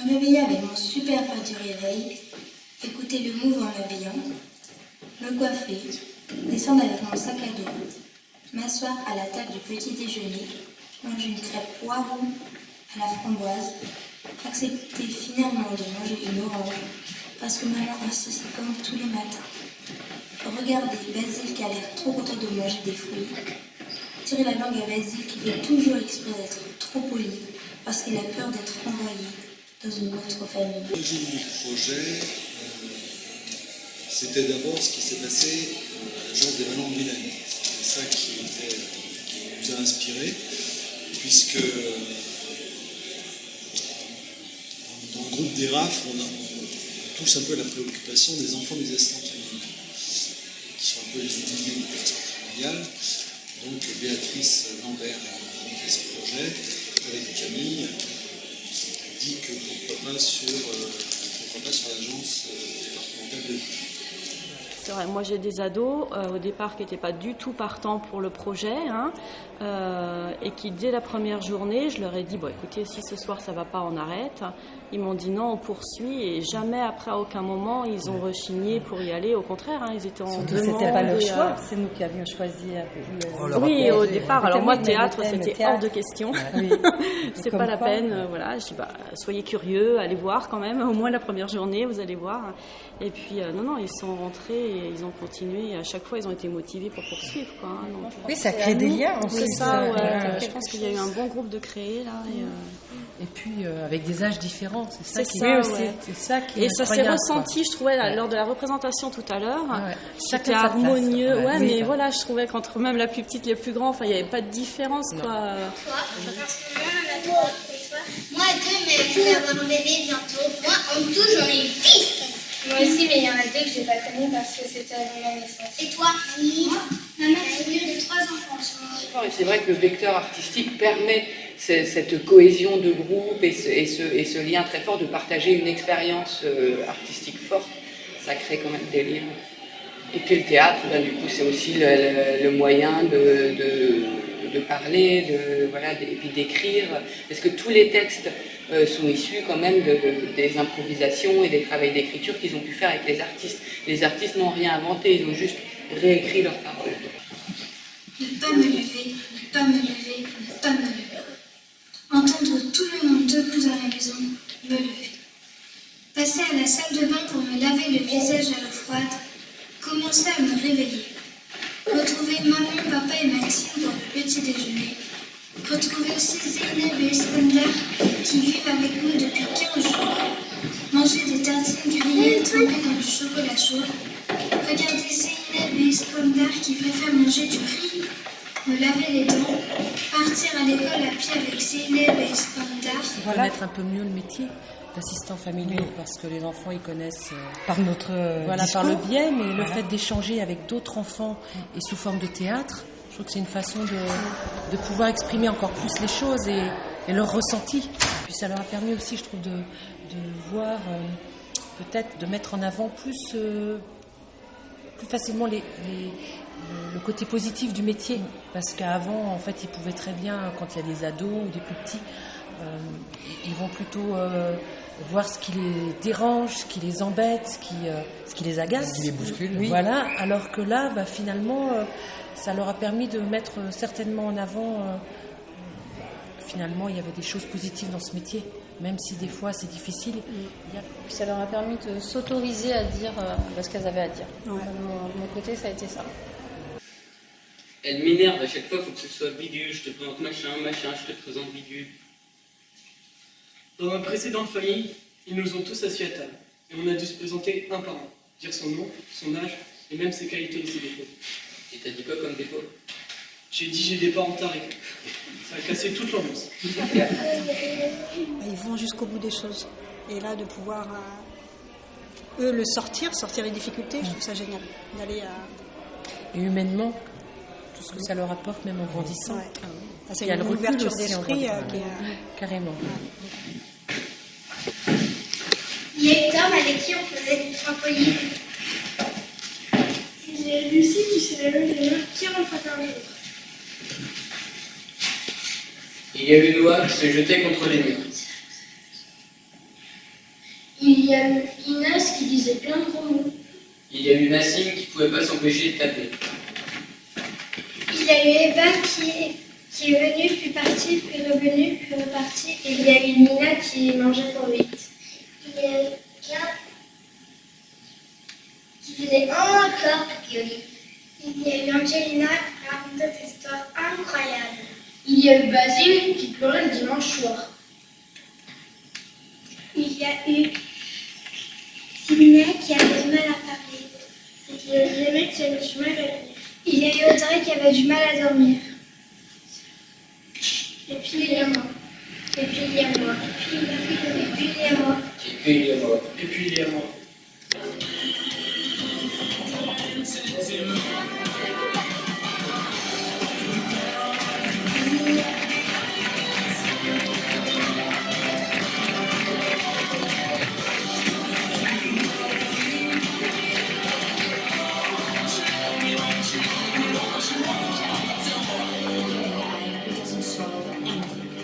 Me réveiller avec mon super pas du réveil, écouter le move en m'habillant, me coiffer, descendre avec mon sac à dos, m'asseoir à la table du petit déjeuner, manger une crêpe poireau à la framboise, accepter finalement de manger une orange parce que maman insiste comme tous les matins. Regarder Basile qui a l'air trop content de manger des fruits, tirer la langue à Basile qui fait toujours exprès d'être trop poli parce qu'il a peur d'être renvoyé dans une autre famille. L'origine du projet, c'était d'abord ce qui s'est passé à l'agence des Valents de Villani. C'est ça qui nous a inspiré, puisque dans le groupe des RAF, on touche un peu la préoccupation des enfants des estampes familiales, qui sont un peu les oubliés du estampes familiales. Donc Béatrice Lambert a monté ce projet avec Camille, dit que pourquoi pas sur l'agence départementale de vie. C'est vrai, moi j'ai des ados au départ qui n'étaient pas du tout partants pour le projet et qui dès la première journée, je leur ai dit bon écoutez si ce soir ça va pas on arrête. Ils m'ont dit non on poursuit et jamais après à aucun moment ils ont rechigné pour y aller, au contraire ils étaient en demande. C'était pas le choix, c'est nous qui avions choisi. Oui au départ, alors moi théâtre c'était hors de question, oui. c'est pas la peine, voilà. Je dis soyez curieux, allez voir quand même, au moins la première journée vous allez voir. Et puis non ils sont rentrés et ils ont continué et à chaque fois ils ont été motivés pour poursuivre quoi. Donc, oui ça crée des liens. C'est ça, ouais. Je pense qu'il y a eu un bon groupe de créés là. Et puis avec des âges différents, c'est ça qui et ça s'est ressenti, je trouvais, lors de la représentation tout à l'heure. C'était harmonieux, mais voilà, je trouvais qu'entre même la plus petite et le plus grand, il n'y avait pas de différence, quoi. Toi, moi, 2, mais je vais avoir un bébé bientôt. Moi, en tout, j'en ai eu 10. Moi aussi, mais il y en a 2 que je n'ai pas connues parce que c'était avant ma naissance. Et toi? Moi, ma mère est mieux de 3 enfants. Et c'est vrai que le vecteur artistique permet cette cohésion de groupe et ce lien très fort de partager une expérience artistique forte. Ça crée quand même des liens. Et puis le théâtre, du coup, c'est aussi le moyen de parler, et puis d'écrire, parce que tous les textes sont issus quand même des improvisations et des travaux d'écriture qu'ils ont pu faire avec les artistes. Les artistes n'ont rien inventé, ils ont juste réécrit leurs paroles. Ne pas me lever, ne pas me lever, ne pas me lever. Entendre tout le monde debout dans la maison, me lever. Passer à la salle de bain pour me laver le visage à l'eau froide, commencer à me réveiller. Retrouver maman, papa et Maxime pour le petit déjeuner. Retrouver aussi Zeynep et Iskandar qui vivent avec nous depuis 15 jours. Manger des tartines grillées trempées dans du chocolat chaud. Regarder Zeynep et Iskandar qui préfèrent manger du riz. Me laver les dents. Partir à l'école à pied avec Zeynep et Iskandar. Connaître un peu mieux le métier d'assistants familiaux, parce que les enfants ils connaissent par notre par le biais, mais le fait d'échanger avec d'autres enfants et sous forme de théâtre, je trouve que c'est une façon de pouvoir exprimer encore plus les choses et leur ressenti. Puis ça leur a permis aussi, je trouve, de voir, peut-être de mettre en avant plus facilement le côté positif du métier, parce qu'avant en fait ils pouvaient très bien, quand il y a des ados ou des plus petits, ils vont plutôt voir ce qui les dérange, ce qui les embête, ce qui les agace. Ce qui les bouscule. Oui. Voilà, alors que là, finalement, ça leur a permis de mettre certainement en avant, finalement, il y avait des choses positives dans ce métier, même si des fois c'est difficile. Ça leur a permis de s'autoriser à dire ce qu'elles avaient à dire. De mon côté, ça a été ça. Elle m'énerve à chaque fois, il faut que ce soit bidule, je te présente machin, je te présente bidule. Dans ma précédente famille, ils nous ont tous assis à table. Et on a dû se présenter un par un, dire son nom, son âge, et même ses qualités et ses défauts. Et t'as dit quoi comme défaut? J'ai dit j'ai des parents tarés. Ça a cassé toute l'ambiance. Ils vont jusqu'au bout des choses. Et là, de pouvoir, eux, sortir les difficultés, je trouve ça génial. D'aller Et humainement, tout ce que ça leur apporte, même en grandissant. Ouais. Il y a une ouverture d'esprit carrément. Il y a une dame avec qui on faisait du trampoline. C'est Lucie qui s'est lavée les mains 40 fois par jour. Il y a eu Noah qui se jetait contre les murs. Il y a eu Inès qui disait plein de gros mots. Il y a eu Nassim qui pouvait pas s'empêcher de taper. Il y a eu Eva qui est venue, puis partie, puis revenue, puis repartie. Et il y a eu Nina qui mangeait pour 8. Il y a eu Kat qui faisait encore pioli. Il y a eu Angelina qui racontait des histoires incroyables. Il y a eu Basile qui pleurait le dimanche soir. Il y a eu Sydney qui avait du mal à parler. Il y a eu Aimé qui avait du mal à lire. Il y a eu Audrey qui avait du mal à dormir. Et puis il y a moi. Et puis il y a moi. Et puis il y a moi. Et puis il y a moi. Et puis il y a moi.